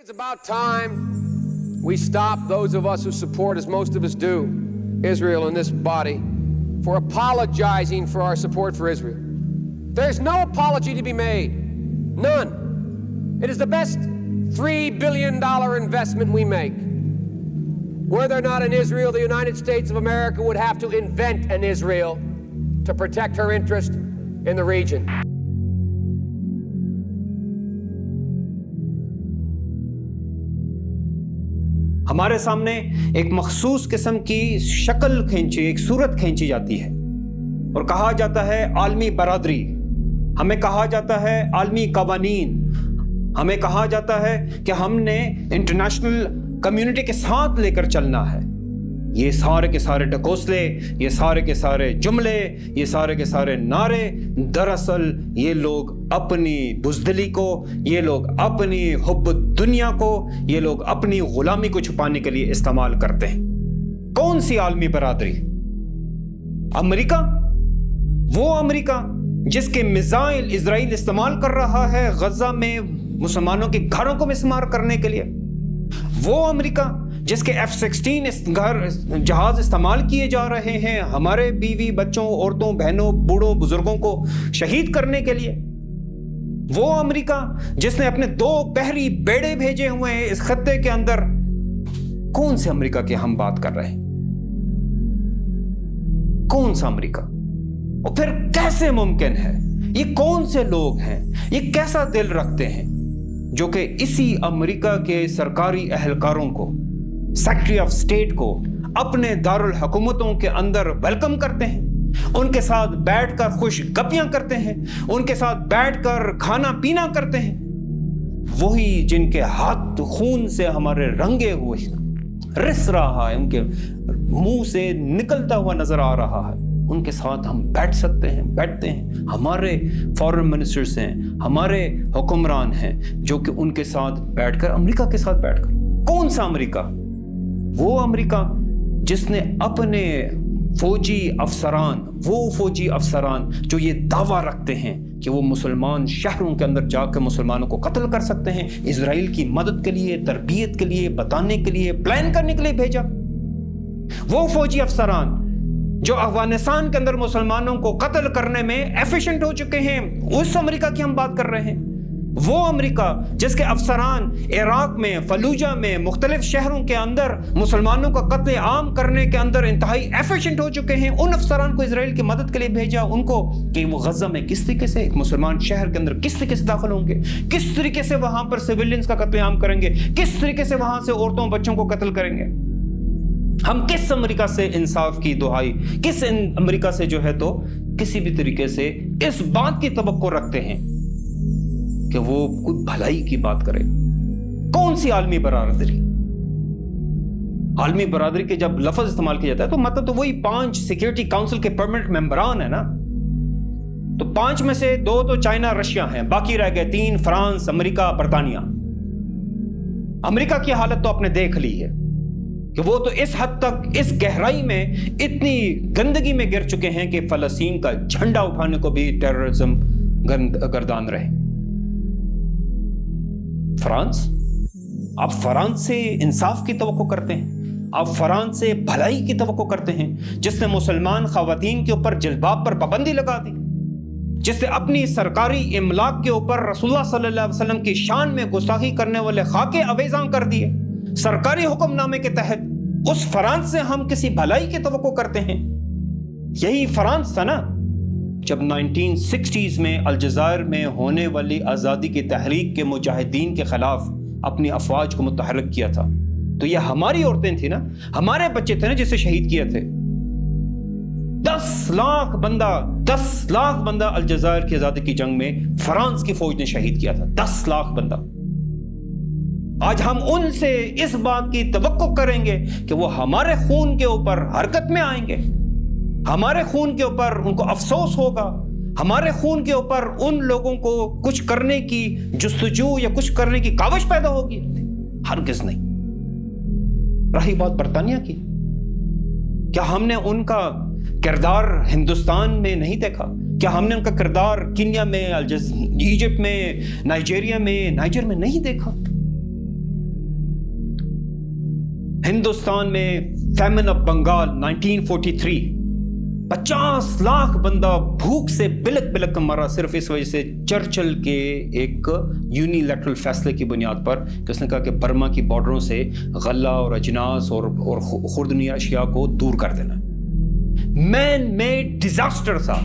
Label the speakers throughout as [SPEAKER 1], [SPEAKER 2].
[SPEAKER 1] It's about time we stop, those of us who support, as most of us do, Israel in this body, for apologizing for our support for Israel. There's no apology to be made. None. It is the best $3 billion investment we make. Were there not an Israel, the United States of America would have to invent an Israel to protect her interest in the region.
[SPEAKER 2] ہمارے سامنے ایک مخصوص قسم کی شکل کھینچی، ایک صورت کھینچی جاتی ہے اور کہا جاتا ہے عالمی برادری، ہمیں کہا جاتا ہے عالمی قوانین، ہمیں کہا جاتا ہے کہ ہم نے انٹرنیشنل کمیونٹی کے ساتھ لے کر چلنا ہے۔ یہ سارے کے سارے ڈکوسلے، یہ سارے کے سارے جملے، یہ سارے کے سارے نعرے، دراصل یہ لوگ اپنی بزدلی کو، یہ لوگ اپنی حب دنیا کو، یہ لوگ اپنی غلامی کو چھپانے کے لیے استعمال کرتے ہیں۔ کون سی عالمی برادری؟ امریکہ، وہ امریکہ جس کے میزائل اسرائیل استعمال کر رہا ہے غزہ میں مسلمانوں کے گھروں کو مسمار کرنے کے لیے، وہ امریکہ جس کے F-16 جہاز استعمال کیے جا رہے ہیں ہمارے بیوی بچوں، عورتوں، بہنوں، بوڑھوں، بزرگوں کو شہید کرنے کے لیے، وہ امریکہ جس نے اپنے 2 بحری بیڑے بھیجے ہوئے ہیں اس خطے کے اندر۔ کون سے امریکہ کی ہم بات کر رہے ہیں؟ کون سا امریکہ؟ اور پھر کیسے ممکن ہے؟ یہ کون سے لوگ ہیں؟ یہ کیسا دل رکھتے ہیں جو کہ اسی امریکہ کے سرکاری اہلکاروں کو، سیکرٹری آف اسٹیٹ کو اپنے دارالحکومتوں کے اندر ویلکم کرتے ہیں، ان کے ساتھ بیٹھ کر خوش گپیاں کرتے ہیں، ان کے ساتھ بیٹھ کر کھانا پینا کرتے ہیں، وہی جن کے ہاتھ خون سے ہمارے رنگے ہوئے رس رہا ہے، ان کے منہ سے نکلتا ہوا نظر آ رہا ہے، ان کے ساتھ ہم بیٹھ سکتے ہیں، بیٹھتے ہیں۔ ہمارے فارن منسٹرز ہیں، ہمارے حکمران ہیں جو کہ ان کے ساتھ بیٹھ کر، امریکہ کے ساتھ بیٹھ کر۔ کون سا امریکہ؟ وہ امریکہ جس نے اپنے فوجی افسران جو یہ دعویٰ رکھتے ہیں کہ وہ مسلمان شہروں کے اندر جا کے مسلمانوں کو قتل کر سکتے ہیں، اسرائیل کی مدد کے لیے، تربیت کے لیے، بتانے کے لیے، پلان کرنے کے لیے بھیجا۔ وہ فوجی افسران جو افغانستان کے اندر مسلمانوں کو قتل کرنے میں ایفیشنٹ ہو چکے ہیں، اس امریکہ کی ہم بات کر رہے ہیں۔ وہ امریکہ جس کے افسران عراق میں، فلوجہ میں، مختلف شہروں کے اندر مسلمانوں کا قتل عام کرنے کے اندر انتہائی ایفیشنٹ ہو چکے ہیں، ان افسران کو اسرائیل کی مدد کے لیے بھیجا، ان کو کہ وہ غزہ میں کس طریقے سے ایک مسلمان شہر کے اندر کس طریقے سے داخل ہوں گے، کس طریقے سے وہاں پر سیویلینز کا قتل عام کریں گے، کس طریقے سے وہاں سے عورتوں بچوں کو قتل کریں گے۔ ہم کس امریکہ سے انصاف کی دعائی، کس امریکہ سے جو ہے تو کسی بھی طریقے سے اس بات کی توقع رکھتے ہیں کہ وہ کوئی بھلائی کی بات کرے؟ کون سی عالمی برادری؟ عالمی برادری کے جب لفظ استعمال کیا جاتا ہے تو مطلب تو وہی 5 سیکیورٹی کاؤنسل کے پرمننٹ ممبران ہیں نا، تو 5 میں سے 2 تو چائنا، رشیا ہیں، باقی رہ گئے 3 فرانس، امریکہ، برطانیہ۔ امریکہ کی حالت تو آپ نے دیکھ لی ہے کہ وہ تو اس حد تک، اس گہرائی میں، اتنی گندگی میں گر چکے ہیں کہ فلسطین کا جھنڈا اٹھانے کو بھی ٹیررزم گردان رہے۔ فرانس، آپ فرانس سے انصاف کی توقع کرتے ہیں، آپ فرانس سے بھلائی کی توقع کرتے ہیں جس نے مسلمان خواتین کے اوپر جلباب پر پابندی لگا دی، جس نے اپنی سرکاری املاک کے اوپر رسول اللہ صلی اللہ علیہ وسلم کی شان میں گستاخی کرنے والے خاکے اویزاں کر دیے سرکاری حکم نامے کے تحت۔ اس فرانس سے ہم کسی بھلائی کی توقع کرتے ہیں؟ یہی فرانس تھا نا جب 1960s میں الجزائر میں ہونے والی آزادی کی تحریک کے مجاہدین کے خلاف اپنی افواج کو متحرک کیا تھا، تو یہ ہماری عورتیں تھیں نا، ہمارے بچے تھے نا جسے شہید کیے تھے۔ 10 لاکھ بندہ الجزائر کی آزادی کی جنگ میں فرانس کی فوج نے شہید کیا تھا، 10 لاکھ بندہ۔ آج ہم ان سے اس بات کی توقع کریں گے کہ وہ ہمارے خون کے اوپر حرکت میں آئیں گے، ہمارے خون کے اوپر ان کو افسوس ہوگا، ہمارے خون کے اوپر ان لوگوں کو کچھ کرنے کی جستجو یا کچھ کرنے کی کاوش پیدا ہوگی؟ ہرگز نہیں۔ رہی بات برطانیہ کی، کیا ہم نے ان کا کردار ہندوستان میں نہیں دیکھا؟ کیا ہم نے ان کا کردار کینیا میں، ایجپٹ میں، نائجر میں نہیں دیکھا؟ ہندوستان میں فیمن آف بنگال 1943 50 لاکھ بندہ بھوک سے بلک بلک مرا صرف اس وجہ سے چرچل کے ایک یونیلیٹرل فیصلے کی بنیاد پر کہ اس نے کہا کہ برما کی بارڈروں سے غلہ اور اجناس اور خوردنی اشیاء کو دور کر دینا. مین میڈ ڈیزاسٹر تھا.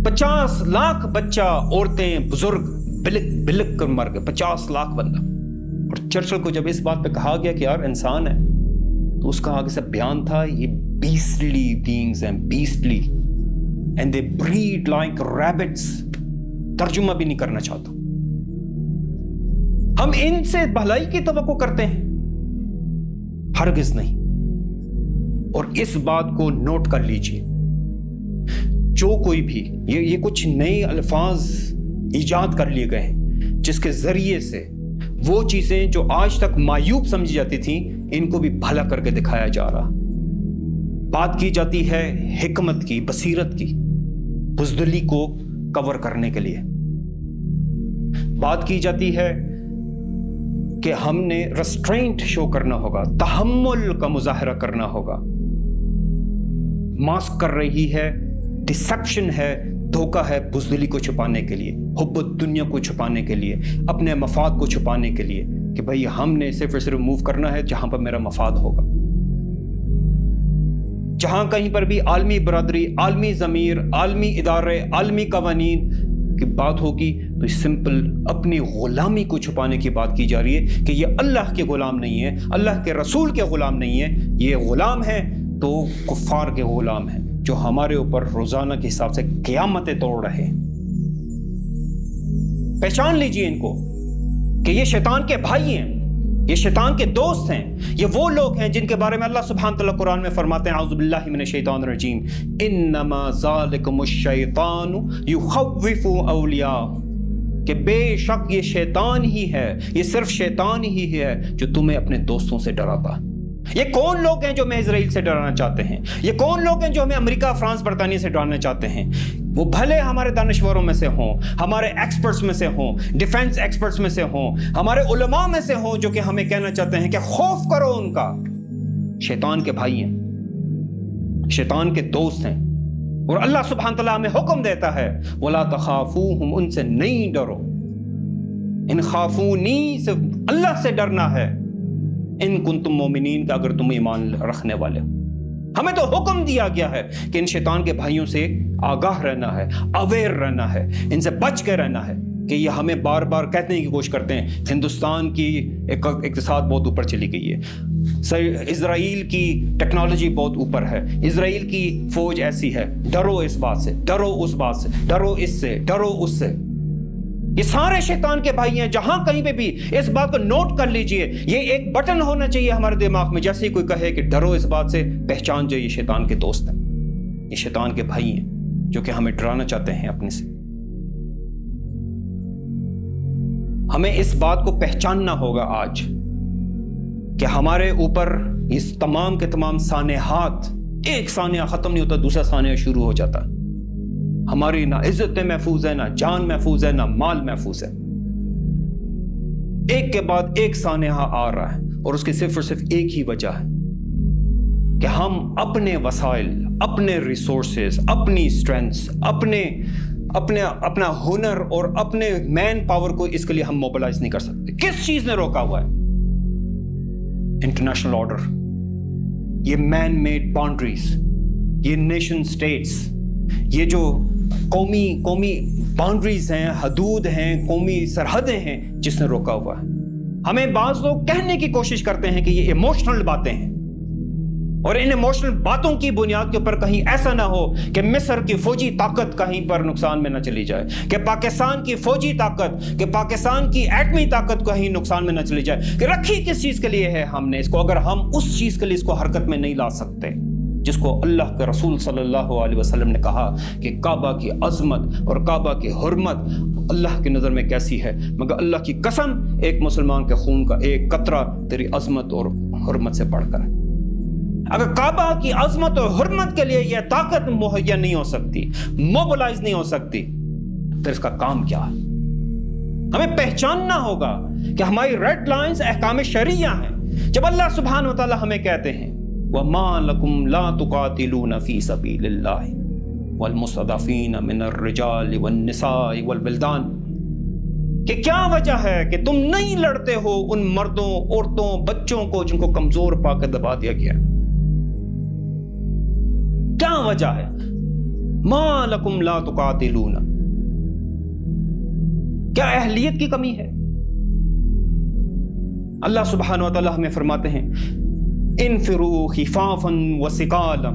[SPEAKER 2] 50 لاکھ بچہ، عورتیں، بزرگ بلک بلک کر مر گئے. 50 لاکھ بندہ. اور چرچل کو جب اس بات پہ کہا گیا کہ یار انسان ہے، تو اس کا آگے سے بیان تھا یہ beastly beings and beastly and they breed like rabbits. ترجمہ بھی نہیں کرنا چاہتا. ہم ان سے بھلائی کی توقع کرتے ہیں؟ ہرگز نہیں. اور اس بات کو نوٹ کر لیجئے، جو کوئی بھی یہ کچھ نئے الفاظ ایجاد کر لیے گئے ہیں جس کے ذریعے سے وہ چیزیں جو آج تک معیوب سمجھی جاتی تھیں ان کو بھی بھلا کر کے دکھایا جا رہا. بات کی جاتی ہے حکمت کی، بصیرت کی، بزدلی کو کور کرنے کے لیے. بات کی جاتی ہے کہ ہم نے ریسٹرینٹ شو کرنا ہوگا، تحمل کا مظاہرہ کرنا ہوگا. ماسک کر رہی ہے، ڈسیپشن ہے، دھوکہ ہے بزدلی کو چھپانے کے لیے، حب الدنیا کو چھپانے کے لیے، اپنے مفاد کو چھپانے کے لیے کہ بھئی ہم نے صرف اور صرف موو کرنا ہے جہاں پر میرا مفاد ہوگا. جہاں کہیں پر بھی عالمی برادری، عالمی ضمیر، عالمی ادارے، عالمی قوانین کی بات ہوگی تو سمپل اپنی غلامی کو چھپانے کی بات کی جا رہی ہے کہ یہ اللہ کے غلام نہیں ہے، اللہ کے رسول کے غلام نہیں ہے، یہ غلام ہے تو کفار کے غلام ہیں جو ہمارے اوپر روزانہ کے حساب سے قیامتیں توڑ رہے ہیں. پہچان لیجئے ان کو کہ یہ شیطان کے بھائی ہیں، یہ شیطان کے دوست ہیں. یہ وہ لوگ ہیں جن کے بارے میں اللہ سبحانہ تعالیٰ قرآن میں فرماتے ہیں اعوذ باللہ من الشیطان الرجیم انما ذالکم الشیطان یخوف اولیاء، کہ بے شک یہ شیطان ہی ہے، یہ صرف شیطان ہی ہے جو تمہیں اپنے دوستوں سے ڈراتا. یہ کون لوگ ہیں جو ہمیں اسرائیل سے ڈرانا چاہتے ہیں؟ یہ کون لوگ ہیں جو ہمیں امریکہ، فرانس، برطانیہ سے ڈرانا چاہتے ہیں؟ وہ بھلے ہمارے دانشوروں میں سے ہوں، ہمارے ایکسپرٹس میں سے ہوں، ڈیفنس ایکسپرٹس میں سے ہوں، ہمارے علماء میں سے ہوں، جو کہ ہمیں کہنا چاہتے ہیں کہ خوف کرو ان کا. شیطان کے بھائی ہیں، شیطان کے دوست ہیں. اور اللہ سبحانہ تعالیٰ ہمیں حکم دیتا ہے وَلَا تَخَافُوهُمْ، ان سے نہیں ڈرو. ان خافونی، صرف اللہ سے ڈرنا ہے. ان کنتم مومنین، کا اگر تم ایمان رکھنے والے ہو. ہمیں تو حکم دیا گیا ہے کہ ان شیطان کے بھائیوں سے آگاہ رہنا ہے، اویئر رہنا ہے، ان سے بچ کے رہنا ہے. کہ یہ ہمیں بار بار کہنے کی کوشش کرتے ہیں ہندوستان کی اقتصاد بہت اوپر چلی گئی ہے، اسرائیل کی ٹیکنالوجی بہت اوپر ہے، اسرائیل کی فوج ایسی ہے. ڈرو اس بات سے، ڈرو اس بات سے، ڈرو اس سے، ڈرو اس سے. یہ سارے شیطان کے بھائی ہیں. جہاں کہیں پہ بھی اس بات کو نوٹ کر لیجئے، یہ ایک بٹن ہونا چاہیے ہمارے دماغ میں. جیسے کوئی کہے کہ ڈرو اس بات سے، پہچان جائے یہ شیطان کے دوست ہیں، یہ شیطان کے بھائی ہیں جو کہ ہمیں ڈرانا چاہتے ہیں اپنے سے. ہمیں اس بات کو پہچاننا ہوگا آج کہ ہمارے اوپر اس تمام کے تمام سانحات، ایک سانحہ ختم نہیں ہوتا دوسرا سانحہ شروع ہو جاتا. ہماری نہ عزتیں محفوظ ہے، نہ جان محفوظ ہے، نہ مال محفوظ ہے. ایک کے بعد ایک سانحہ آ رہا ہے اور اس کی صرف اور صرف ایک ہی وجہ ہے کہ ہم اپنے وسائل، اپنے ریسورسز، اپنی اسٹرینتھس، اپنا ہنر اور اپنے مین پاور کو اس کے لیے ہم موبلائز نہیں کر سکتے. کس چیز نے روکا ہوا ہے؟ انٹرنیشنل آرڈر، یہ مین میڈ باؤنڈریز، یہ نیشن سٹیٹس، یہ جو قومی باؤنڈریز ہیں، حدود ہیں، قومی سرحدیں ہیں جس نے روکا ہوا ہے. ہمیں بعض لوگ کہنے کی کوشش کرتے ہیں کہ یہ ایموشنل باتیں ہیں، اور ان ایموشنل باتوں کی بنیاد کے اوپر کہیں ایسا نہ ہو کہ مصر کی فوجی طاقت کہیں پر نقصان میں نہ چلی جائے، کہ پاکستان کی فوجی طاقت، کہ پاکستان کی ایٹمی طاقت کہیں نقصان میں نہ چلی جائے. کہ رکھی کس چیز کے لیے ہے ہم نے اس کو، اگر ہم اس چیز کے لیے اس کو حرکت میں نہیں لا سکتے جس کو اللہ کے رسول صلی اللہ علیہ وسلم نے کہا کہ کعبہ کی عظمت اور کعبہ کی حرمت اللہ کی نظر میں کیسی ہے، مگر اللہ کی قسم ایک مسلمان کے خون کا ایک قطرہ تیری عظمت اور حرمت سے بڑھ کر ہے. اگر کعبہ کی عظمت اور حرمت کے لیے یہ طاقت مہیا نہیں ہو سکتی، موبلائز نہیں ہو سکتی، پھر اس کا کام کیا ہے؟ ہمیں پہچاننا ہوگا کہ ہماری ریڈ لائنز احکام شرعیہ ہیں جب اللہ سبحانہ و تعالی ہمیں کہتے ہیں وَمَا لَكُمْ لَا تُقَاتِلُونَ فِي سَبِيلِ اللَّهِ وَالْمُسْتَضْعَفِينَ مِنَ الرِّجَالِ وَالنِّسَاءِ وَالْوِلْدَانِ، کہ کیا وجہ ہے کہ تم نہیں لڑتے ہو ان مردوں، عورتوں، بچوں کو جن کو کمزور پا کے دبا دیا گیا؟ کیا وجہ ہے؟ مَا لَكُمْ لَا تُقَاتِلُونَ، کیا اہلیت کی کمی ہے؟ اللہ سبحانہ و تعالی ہمیں فرماتے ہیں انفروا خفافا وثقالا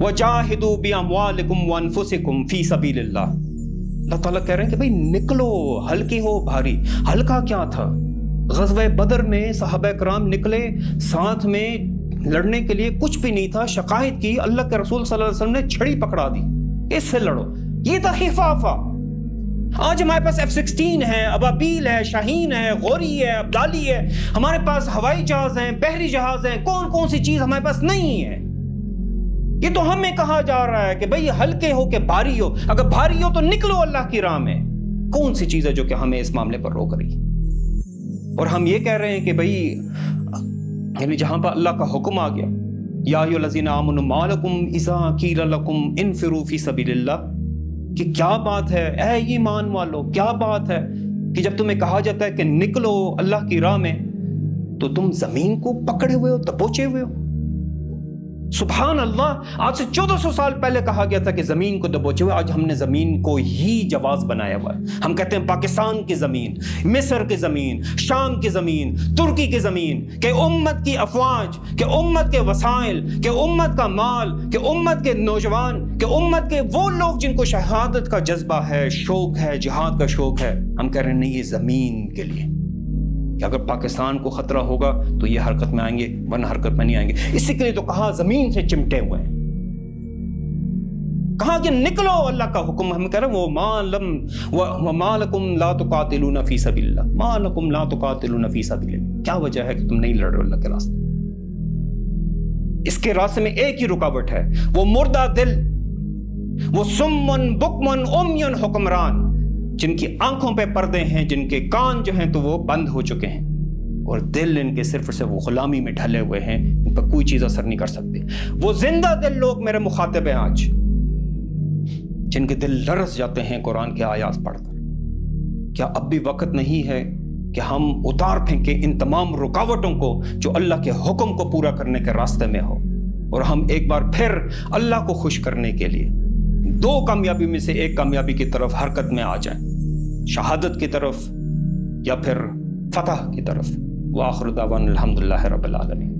[SPEAKER 2] وجاہدوا باموالکم وانفسکم فی سبیل اللہ۔ اللہ تعالیٰ کہہ رہے ہیں کہ بھئی نکلو، ہلکی ہو بھاری۔ ہلکا کیا تھا؟ غزوہ بدر میں صحابہ کرام نکلے، ساتھ میں لڑنے کے لیے کچھ بھی نہیں تھا، شکایت کی، اللہ کے رسول صلی اللہ علیہ وسلم نے چھڑی پکڑا دی، اس سے لڑو، یہ تھا خفافہ۔ آج ہمارے پاس F-16 ہے، ابابیل ہے، شاہین ہے، غوری ہے، ابدالی ہے، ہمارے پاس ہوائی جہاز ہیں، بحری جہاز ہیں، کون سی چیز ہمارے پاس نہیں ہے؟ یہ تو ہمیں کہا جا رہا ہے کہ بھئی ہلکے ہو کہ بھاری ہو، اگر بھاری ہو تو نکلو اللہ کی راہ میں۔ کون سی چیز ہے جو کہ ہمیں اس معاملے پر روک رہی؟ اور ہم یہ کہہ رہے ہیں کہ بھئی یعنی جہاں پر اللہ کا حکم آ گیا یا ایھا الذین آمنوا ما لکم اذا قیل لکم انفروا فی سبیل اللہ، کہ کیا بات ہے اے ایمان والو، کیا بات ہے کہ جب تمہیں کہا جاتا ہے کہ نکلو اللہ کی راہ میں تو تم زمین کو پکڑے ہوئے ہو، دبوچے ہوئے ہو؟ سبحان اللہ، آج سے 1400 سال پہلے کہا گیا تھا کہ زمین کو دبوچے ہوئے، آج ہم نے زمین کو ہی جواز بنایا ہوا ہے۔ ہم کہتے ہیں پاکستان کی زمین، مصر کی زمین، شام کی زمین، ترکی کی زمین، کہ امت کی افواج، کہ امت کے وسائل، کہ امت کا مال، کہ امت کے نوجوان، کہ امت کے وہ لوگ جن کو شہادت کا جذبہ ہے، شوق ہے، جہاد کا شوق ہے، ہم کہہ رہے ہیں نہیں، یہ زمین کے لیے، کہ اگر پاکستان کو خطرہ ہوگا تو یہ حرکت میں آئیں گے، ورنہ حرکت میں نہیں آئیں گے۔ اسی کے لیے تو کہا زمین سے چمٹے ہوئے ہیں، کہا کہ نکلو اللہ کا حکم۔ ہم کہہ رہے ہیں وَمَا لَكُمْ لَا تُقَاتِلُونَ فِي سَبِيلِ اللَّهِ مَا لَكُمْ لَا تُقَاتِلُونَ فِي سَبِيلِ اللَّهِ، کیا وجہ ہے کہ تم نہیں لڑ رہے اللہ کے راستے؟ اس کے راستے میں ایک ہی رکاوٹ ہے، وہ مردہ دل، وہ سمن بکمن عمیٌ حکمران، جن کی آنکھوں پہ پردے ہیں، جن کے کان جو ہیں تو وہ بند ہو چکے ہیں، اور دل ان کے صرف سے وہ غلامی میں ڈھلے ہوئے ہیں، ان پر کوئی چیز اثر نہیں کر سکتے۔ وہ زندہ دل لوگ میرے مخاطب ہیں آج، جن کے دل لرز جاتے ہیں قرآن کے آیات پڑھ کر۔ کیا اب بھی وقت نہیں ہے کہ ہم اتار پھینکیں ان تمام رکاوٹوں کو جو اللہ کے حکم کو پورا کرنے کے راستے میں ہو، اور ہم ایک بار پھر اللہ کو خوش کرنے کے لیے دو کامیابی میں سے ایک کامیابی کی طرف حرکت میں آ جائیں، شہادت کی طرف یا پھر فتح کی طرف۔ وآخر دعوانا الحمدللہ رب العالمین۔